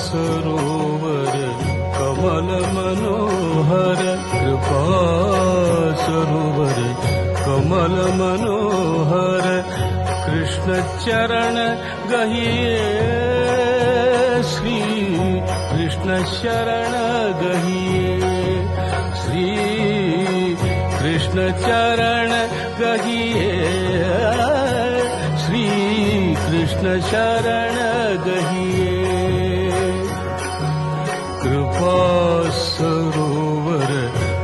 सरोवर कमल मनोहर कृपा सरोवर कमल मनोहर कृष्ण चरण गहिए श्री कृष्ण शरण गहिए श्री कृष्ण चरण गहिए श्री कृष्ण शरण गहिए कृपा सरोवर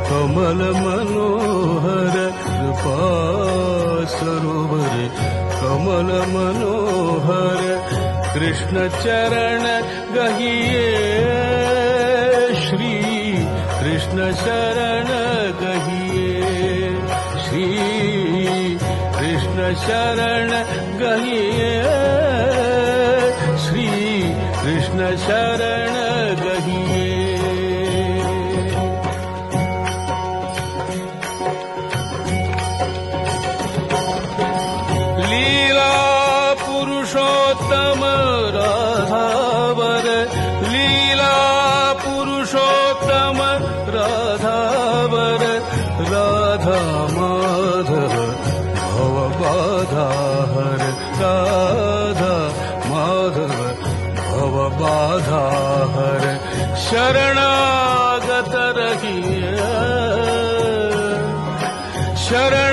कमल मनोहर कृपा सरोवर कमल मनोहर कृष्ण चरण गहिए श्री कृष्ण शरण गहिए श्री कृष्ण शरण गहिए श्री कृष्ण शरण गहिए लीला पुरुषोत्तम राधावर लीला पुरुषोत्तम राधावर राधा माधव भव बाधा हर राधा माधव भव बाधा हर शरणागत रहिए शरण